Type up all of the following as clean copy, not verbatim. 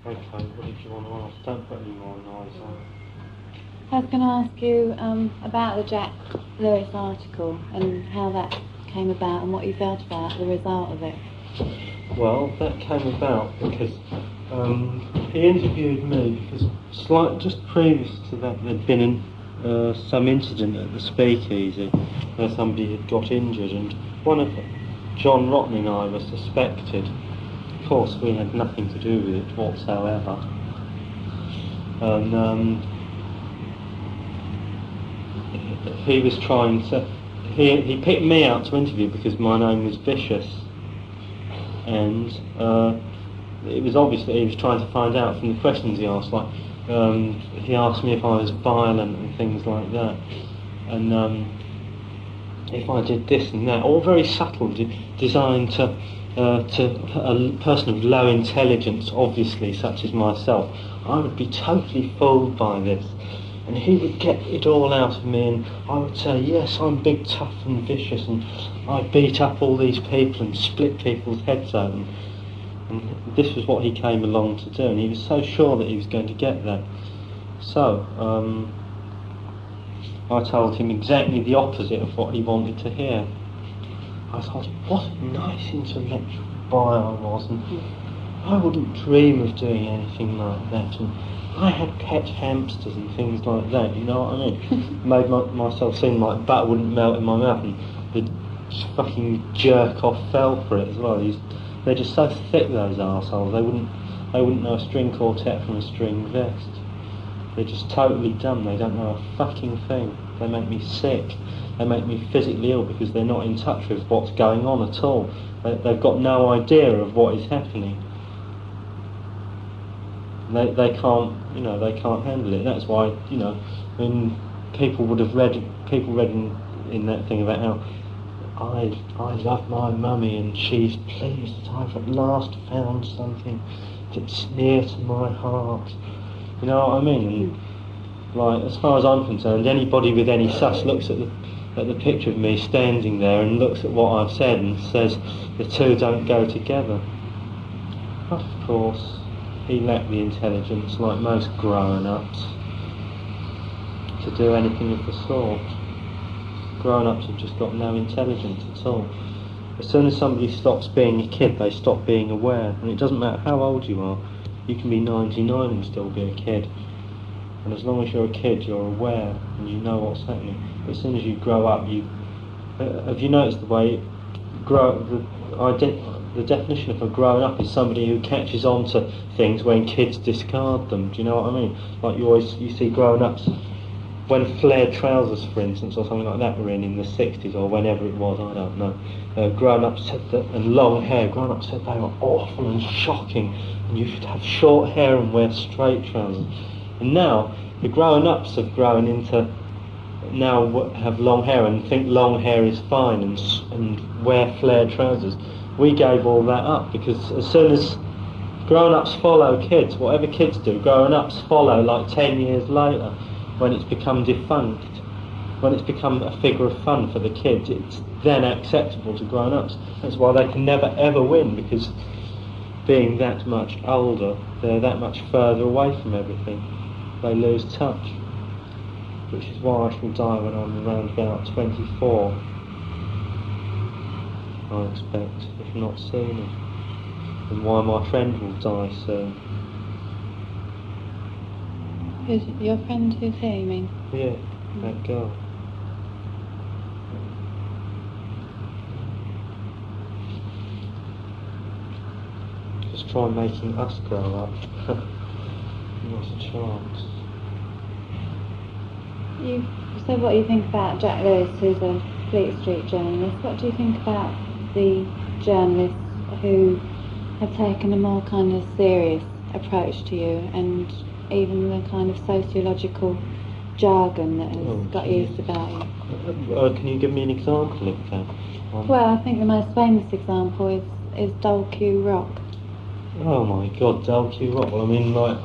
Okay, what did you want to ask? Don't put any more noise on. I was going to ask you about the Jack Lewis article and how that came about and what you felt about the result of it. Well, that came about because he interviewed me because just previous to that there'd been some incident at the speakeasy where somebody had got injured, and one of John Rotten and I were suspected. Of course, we had nothing to do with it whatsoever. And he was trying to... He picked me out to interview because my name was Vicious. And it was obvious that he was trying to find out from the questions he asked. Like, he asked me if I was violent and things like that. And if I did this and that, all very subtle, designed to a person of low intelligence, obviously, such as myself. I would be totally fooled by this. And he would get it all out of me, and I would say, yes, I'm big, tough and vicious, and I beat up all these people and split people's heads open. And this was what he came along to do, and he was so sure that he was going to get that. So, I told him exactly the opposite of what he wanted to hear. I thought, what a nice intellectual boy I was, and I wouldn't dream of doing anything like that. And I had pet hamsters and things like that, you know what I mean? Made myself seem like butter wouldn't melt in my mouth, and the fucking jerk off fell for it as well. They're just so thick, those arseholes. They wouldn't know a string quartet from a string vest. They're just totally dumb. They don't know a fucking thing. They make me sick. They make me physically ill because they're not in touch with what's going on at all. They've got no idea of what is happening. They can't, they can't handle it. That's why, when people read in that thing about how I love my mummy and she's pleased that I've at last found something that's near to my heart. You know what I mean? And, like, as far as I'm concerned, anybody with any sus looks at the picture of me standing there and looks at what I've said and says the two don't go together. But of course, he lacked the intelligence, like most grown-ups, to do anything of the sort. Grown-ups have just got no intelligence at all. As soon as somebody stops being a kid, they stop being aware. And it doesn't matter how old you are. You can be 99 and still be a kid. And as long as you're a kid, you're aware and you know what's happening. But as soon as you grow up, have you noticed the way the definition of a grown up is somebody who catches on to things when kids discard them. Do you know what I mean? Like you see grown ups when flared trousers, for instance, or something like that were in the 60s or whenever it was, I don't know. Grown ups said that, and long hair. Grown ups said they were awful and shocking, and you should have short hair and wear straight trousers. And now the grown ups have grown into have long hair and think long hair is fine and wear flared trousers. We gave all that up because as soon as grown-ups follow kids, whatever kids do, grown-ups follow like 10 years later when it's become defunct, when it's become a figure of fun for the kids. It's then acceptable to grown-ups. That's why they can never ever win, because being that much older, they're that much further away from everything. They lose touch, which is why I shall die when I'm around about 24. I expect, if not sooner, and why my friend will die soon. Your friend who's here, you mean? Yeah, that girl. Just try making us grow up. Not a chance. So what do you think about Jack Lewis, who's a Fleet Street journalist? What do you think about the journalists who have taken a more kind of serious approach to you, and even the kind of sociological jargon that has got used about you? Can you give me an example of that? Well, I think the most famous example is Dole Q Rock. Oh my God, Dole Q Rock. Well, I mean, like,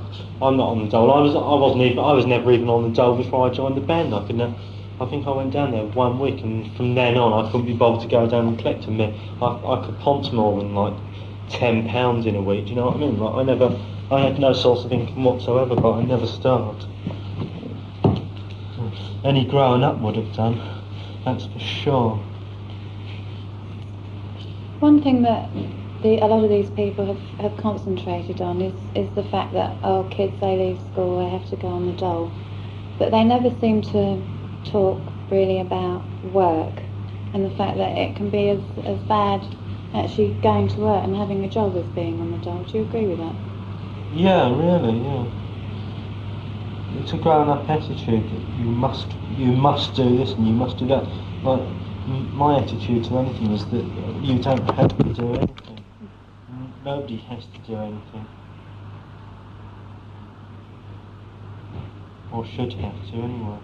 I'm not on the Dole. I was never even on the Dole before I joined the band. I think I went down there 1 week, and from then on I couldn't be bothered to go down and collect them. I could ponce more than like £10 in a week. Do you know what I mean? Like, I had no source of income whatsoever, but I never starved. Any growing up would have done, that's for sure. One thing that a lot of these people have concentrated on is the fact that, kids, they leave school, they have to go on the dole. But they never seem to talk really about work and the fact that it can be as bad actually going to work and having a job as being on the dole. Do you agree with that? Yeah, really, yeah. It's a grown-up attitude that you must do this and you must do that. Like, my attitude to anything is that you don't have to do anything. Nobody has to do anything. Or should have to, anyway.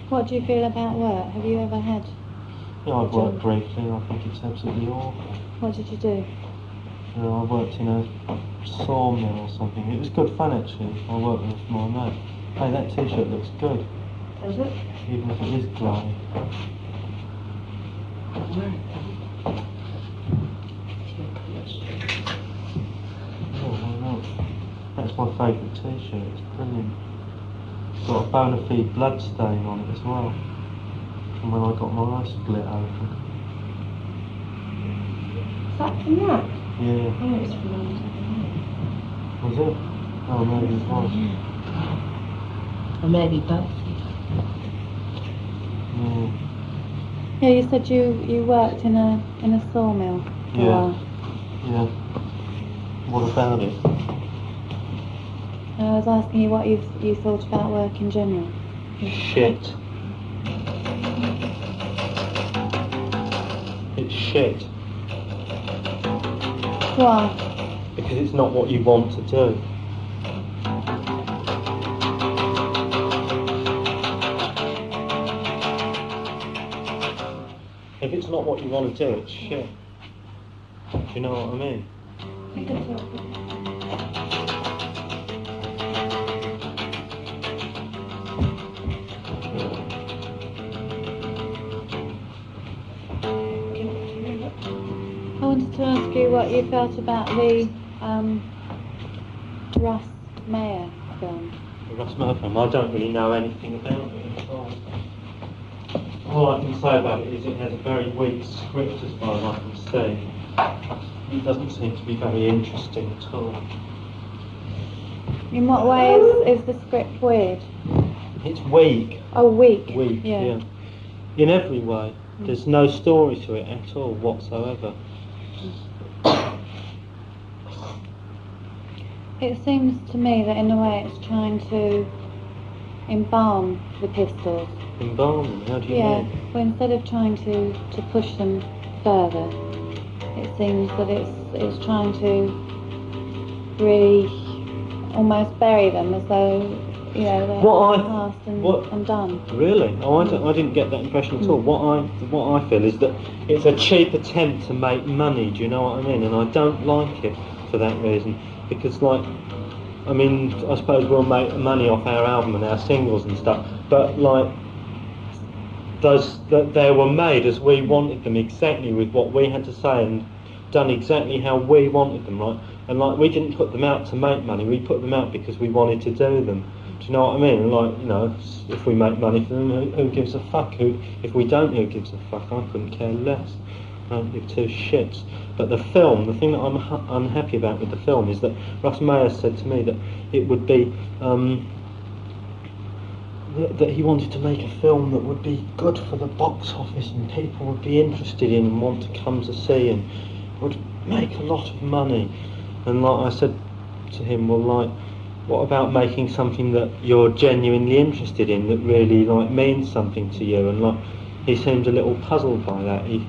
What do you feel about work? Have you ever had? Yeah, I've worked briefly. I think it's absolutely awful. What did you do? I worked in a sawmill or something. It was good fun, actually. I worked with my mate. Hey, that t-shirt looks good. Does it? Even if it is grey. Oh, why not? That's my favourite t-shirt. It's brilliant. It's got a bona fide blood stain on it as well. From when I got my eye split open. Is that from that? Yeah. Oh, it's from that. Was it? Oh, maybe it was. Or maybe both. Yeah. Yeah, you said you worked in a sawmill for a while. Yeah. What about it? And I was asking you what you thought about work in general. Shit. It's shit. Why? Because it's not what you want to do. If it's not what you want to do, it's shit. Do you know what I mean? I wanted to ask you what you felt about the Russ Meyer film. The Russ Meyer film, I don't really know anything about it at all. All I can say about it is it has a very weak script as far as I can see. It doesn't seem to be very interesting at all. In what way is the script weird? It's weak. Oh, weak. Weak, yeah. In every way. There's no story to it at all whatsoever. It seems to me that in a way it's trying to embalm the Pistols. Embalm them? How do you Yeah, mean? well, instead of trying to push them further, it seems that it's trying to really almost bury them as though, you know, they're past and done. Really? Oh, I didn't get that impression at all. What I feel is that it's a cheap attempt to make money, do you know what I mean? And I don't like it for that reason. Because, like, I mean, I suppose we'll make money off our album and our singles and stuff, but, like, they were made as we wanted them, exactly with what we had to say and done exactly how we wanted them, right? And, like, we didn't put them out to make money, we put them out because we wanted to do them. Do you know what I mean? Like, you know, if we make money for them, who gives a fuck? If we don't, who gives a fuck? I couldn't care less. I don't give two shits. But the film, the thing that I'm unhappy about with the film is that Russ Meyer said to me that it would be that he wanted to make a film that would be good for the box office and people would be interested in and want to come to see and would make a lot of money. And like I said to him, well, like, what about making something that you're genuinely interested in, that really, like, means something to you? And, like, he seemed a little puzzled by that. He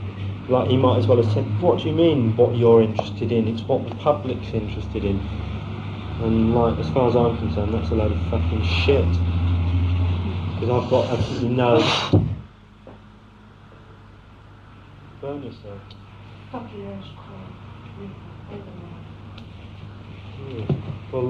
might as well have said, what do you mean what you're interested in? It's what the public's interested in. And, like, as far as I'm concerned, that's a load of fucking shit. Because I've got absolutely no... Burn yourself. Yeah. Well,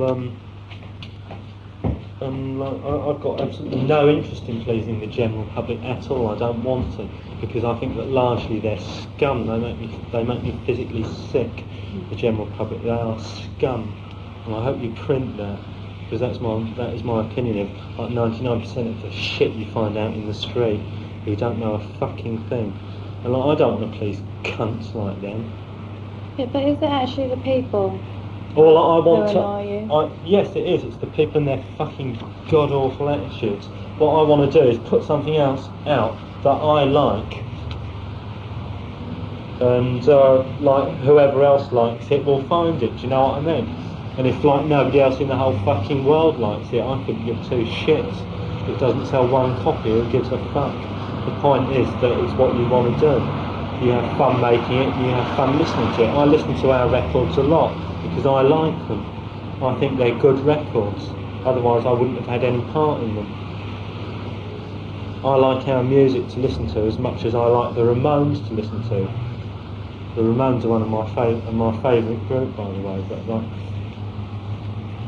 like, I've got absolutely no interest in pleasing the general public at all. I don't want to, because I think that largely they're scum. They make me physically sick. The general public, they are scum. And I hope you print that, because that is my opinion of like 99% of the shit you find out in the street. You don't know a fucking thing. And like, I don't want to please cunts like them. Yeah, but is it actually the people Or like, I want who to. annoy you? Yes, it is. It's the people and their fucking god awful attitudes. What I want to do is put something else out that I like, and like whoever else likes it will find it. Do you know what I mean? And if like nobody else in the whole fucking world likes it, I could give two shits. It doesn't sell one copy. Who gives a fuck? The point is that it's what you want to do. You have fun making it. You have fun listening to it. I listen to our records a lot because I like them. I think they're good records. Otherwise, I wouldn't have had any part in them. I like our music to listen to as much as I like the Ramones to listen to. The Ramones are one of my favourite group, by the way. But like,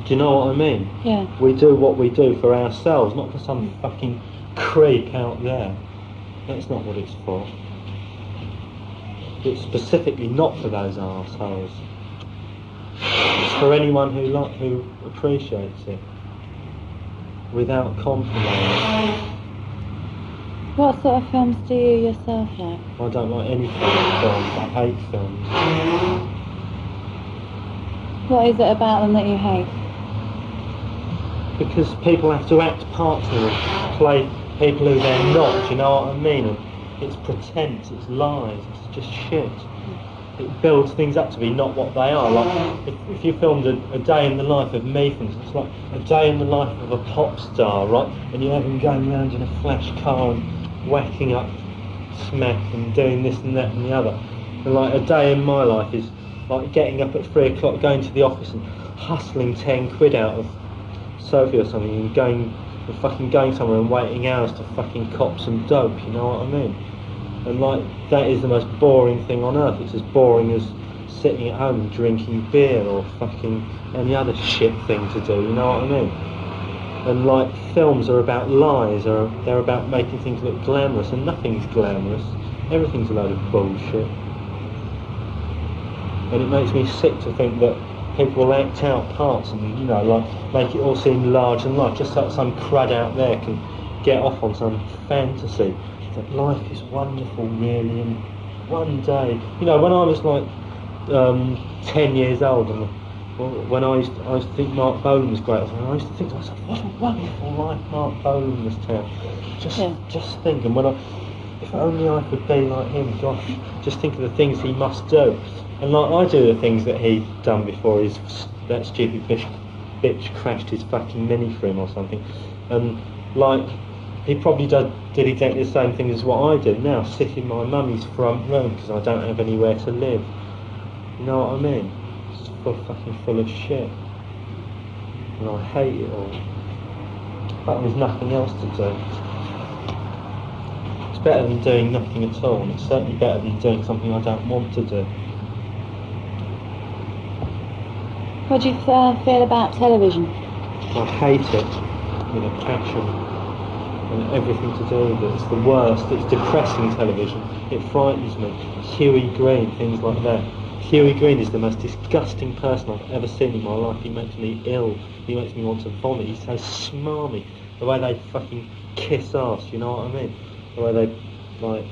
do you know what I mean? Yeah. We do what we do for ourselves, not for some fucking creep out there. That's not what it's for. It's specifically not for those arseholes. It's for anyone who appreciates it without compromise. What sort of films do you yourself like? I don't like any kind of films. I hate films. What is it about them that you hate? Because people have to act parts in them, play people who they're not, you know what I mean? And it's pretense, it's lies, it's just shit. It builds things up to be not what they are. Like, if you filmed a day in the life of me, for instance, like a day in the life of a pop star, right? And you have him going around in a flash car and whacking up smack and doing this and that and the other. And like a day in my life is like getting up at 3 o'clock, going to the office and hustling 10 quid out of Sophie or something and going somewhere and waiting hours to fucking cop some dope, you know what I mean? And like, that is the most boring thing on earth. It's as boring as sitting at home and drinking beer or fucking any other shit thing to do, you know what I mean? And like, films are about lies, or they're about making things look glamorous, and nothing's glamorous. Everything's a load of bullshit. And it makes me sick to think that people will act out parts and, you know, like, make it all seem large and life, just so that some crud out there can get off on some fantasy that life is wonderful, really, and one day, you know, when I was like 10 years old, and when I used to think Mark Bolan was great, I used to think to myself, what a wonderful life Mark Bolan must have. Just think, and if only I could be like him, gosh, just think of the things he must do. And like, I do the things that he'd done before that stupid bitch crashed his fucking mini for him or something. And like, he probably did exactly the same thing as what I do now, sit in my mummy's front room because I don't have anywhere to live. You know what I mean? It's fucking full of shit. And I hate it all. But there's nothing else to do. It's better than doing nothing at all, and it's certainly better than doing something I don't want to do. What do you feel about television? I hate it with a passion. And everything to do with it. It's the worst. It's depressing television. It frightens me. Huey Green, things like that. Huey Green is the most disgusting person I've ever seen in my life. He makes me ill. He makes me want to vomit. He's so smarmy. The way they fucking kiss ass, you know what I mean? The way they, like,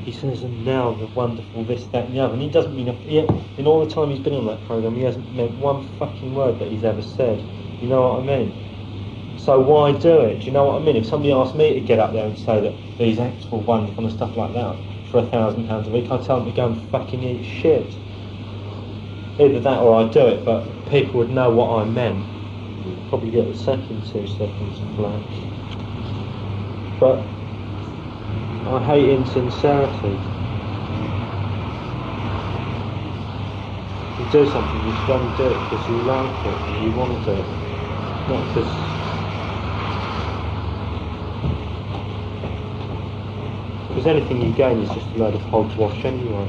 he says, and now the wonderful this, that and the other. And he doesn't mean, in all the time he's been on that programme, he hasn't meant one fucking word that he's ever said. You know what I mean? So why do it? Do you know what I mean? If somebody asked me to get up there and say that these acts were wonderful and stuff like that for £1,000 a week, I'd tell them to go and fucking eat shit. Either that or I'd do it, but people would know what I meant. Probably get the second 2 seconds flat. But I hate insincerity. You do something, you should only do it because you like it and you want to do it, not because anything you gain is just a load of hogwash anyway.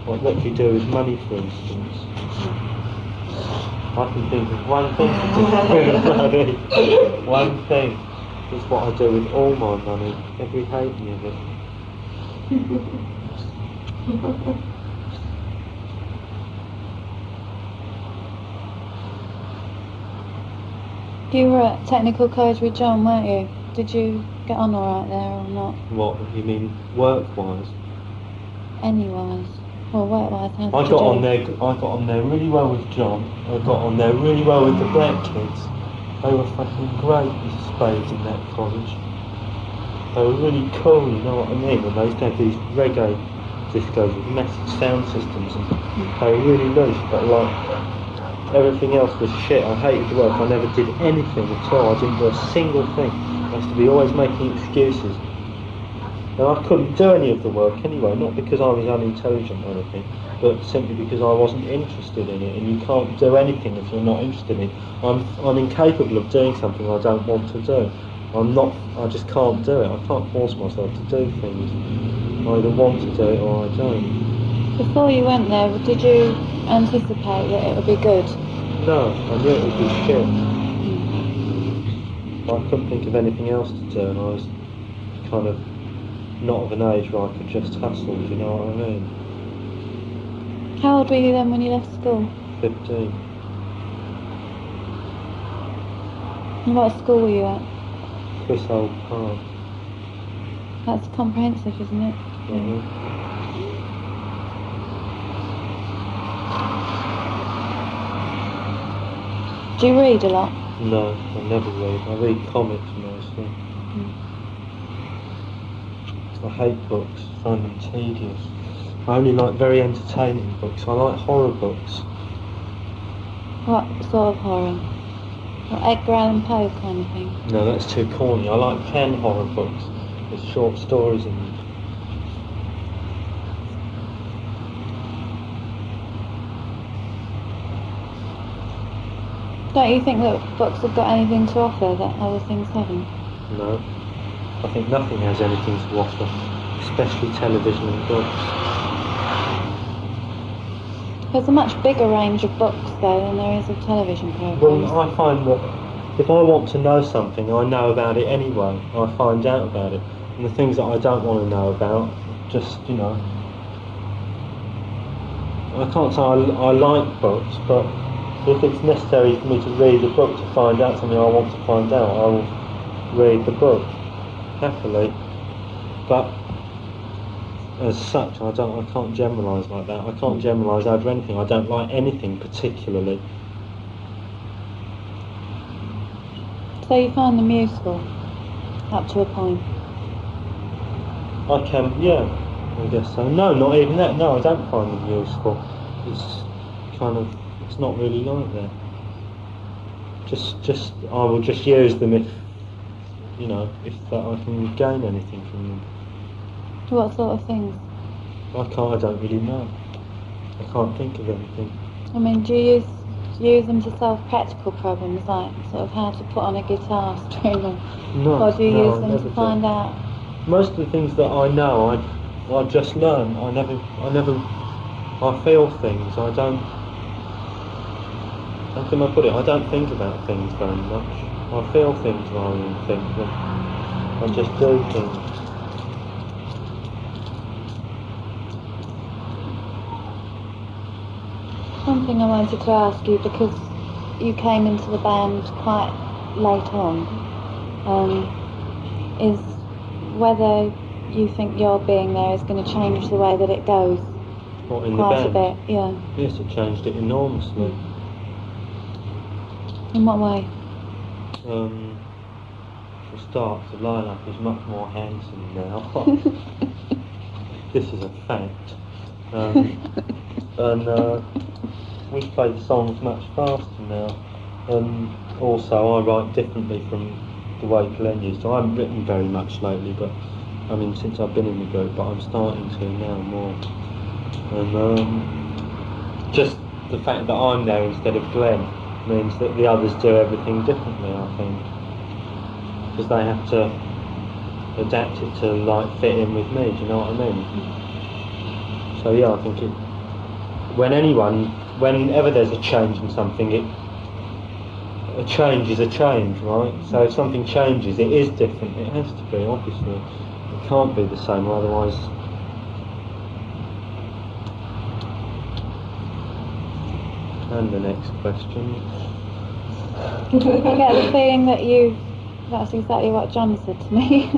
Like what you do with money, for instance. I can think of one thing to do with money. One thing. It's what I do with all my money. Every halfpenny of it. You were at technical college with John, weren't you? Did you get on alright there or not? What, you mean work-wise? Any-wise? Well, work-wise, how did I you got do? I got on there really well with John. I got on there really well with the black kids. They were fucking great with spades in that college. They were really cool, you know what I mean? And they used to have these reggae discos with massive sound systems, and they were really loose, but like everything else was shit. I hated the work. I never did anything at all. I didn't do a single thing. I used to be always making excuses. And I couldn't do any of the work anyway, not because I was unintelligent or anything, but simply because I wasn't interested in it. And you can't do anything if you're not interested in it. I'm incapable of doing something I don't want to do. I just can't do it. I can't force myself to do things. I either want to do it or I don't. Before you went there, did you anticipate that it would be good? No, I knew it would be shit. I couldn't think of anything else to do, and I was kind of not of an age where I could just hustle, do you know what I mean? How old were you then when you left school? 15. And what school were you at? Chris Old Park. That's comprehensive, isn't it? Mhm. Do you read a lot? No, I never read. I read comics mostly. I hate books, I find them tedious. I only like very entertaining books. I like horror books. What sort of horror? Like Edgar Allan Poe kind of thing? No, that's too corny. I like pen horror books with short stories in them. Don't you think that books have got anything to offer that other things haven't? No, I think nothing has anything to offer, especially television and books. There's a much bigger range of books though than there is of television programmes. Well, I find that if I want to know something, I know about it anyway. I find out about it. And the things that I don't want to know about, just, you know... I can't say I like books, but if it's necessary for me to read a book to find out something I want to find out, I will read the book, happily. But as such, I can't generalise like that. I can't generalise over anything. I don't like anything particularly. So you find them useful, up to a point? I can, yeah, I guess so. No, not even that. No, I don't find them useful. It's kind of, it's not really like that. Just, I will just use them if, you know, if I can gain anything from them. What sort of things? I don't really know. I can't think of anything. I mean, do you use them to solve practical problems, like sort of how to put on a guitar string, No, or do you no, use I them never to do. find out? Most of the things that I know, I just learn. I feel things. I don't. How can I put it? I don't think about things very much. I feel things rather than think them. I just do things. One thing I wanted to ask you, because you came into the band quite late on, is whether you think your being there is going to change the way that it goes. What, in quite the band? a bit, yeah. Yes, it changed it enormously. In what way? For a start, the line-up is much more handsome now. This is a fact. And we play the songs much faster now. Also, I write differently from the way Glenn used to. I haven't written very much lately, but I mean since I've been in the group, but I'm starting to now more. And just the fact that I'm there instead of Glenn means that the others do everything differently, I think, because they have to adapt it to like fit in with me. Do you know what I mean? So yeah, I think whenever there's a change in something, a change is a change, right? So if something changes, it is different. It has to be, obviously. It can't be the same, otherwise. And the next question. I get the feeling that that's exactly what John said to me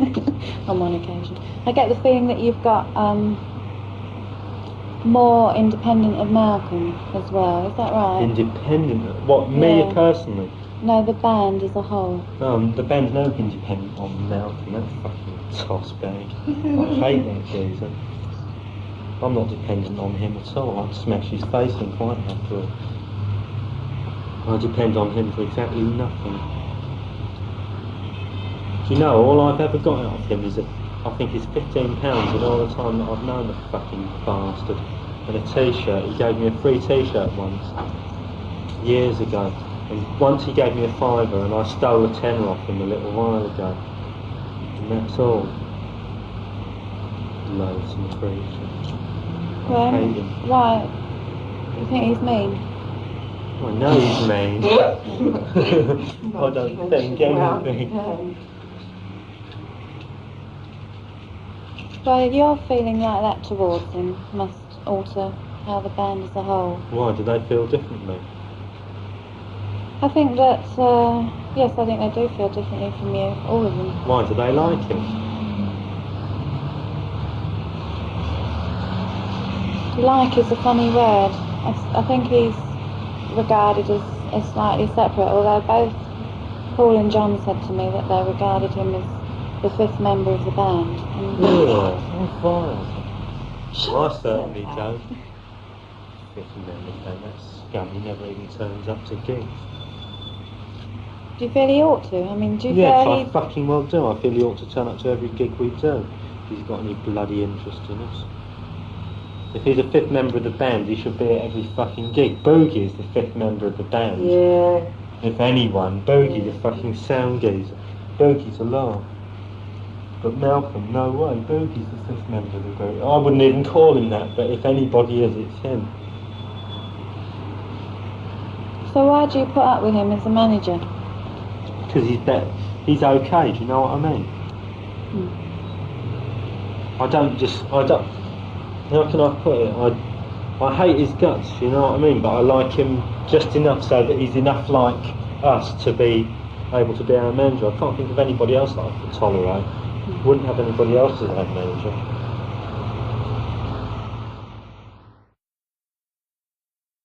on one occasion. I get the feeling that you've got more independent of Malcolm as well, is that right? Independent? What, me Yeah. personally? No, the band as a whole. The band's no independent on Malcolm, that fucking toss bag. I hate that geezer. I'm not dependent on him at all. I'd smash his face in quite happily. I depend on him for exactly nothing. Do you know, all I've ever got out of him is I think it's £15 in all the time that I've known the fucking bastard. And a t-shirt. He gave me a free t-shirt once, years ago. And once he gave me a fiver and I stole a tenner off him a little while ago. And that's all. Loathsome creature. Well, Hate him. why? You think he's mean? I know he's mean. I don't think anything. Well, your feeling like that towards him must alter how the band as a whole. Why, do they feel differently? I think that, yes, I think they do feel differently from you, all of them. Why, do they like him? Like is a funny word. I think he's regarded as slightly separate, although both Paul and John said to me that they regarded him as the fifth member of the band. Yeah, how vile. I certainly don't. Fifth member of the band, that scum, he never even turns up to gigs. Do you feel he ought to? I mean, do you Yes, feel I fucking well do. I feel he ought to turn up to every gig we do. If he's got any bloody interest in us. If he's a fifth member of the band, he should be at every fucking gig. Boogie is the fifth member of the band. Yeah. If anyone, Boogie, the fucking sound geezer. Boogie's a laugh. But Malcolm, no way. Boogie's the fifth member of the group. I wouldn't even call him that, but if anybody is, it's him. So why do you put up with him as a manager? Because he's better. He's okay, do you know what I mean? How can I put it? I hate his guts, you know what I mean? But I like him just enough so that he's enough like us to be able to be our manager. I can't think of anybody else that I could tolerate. Wouldn't have anybody else as our manager.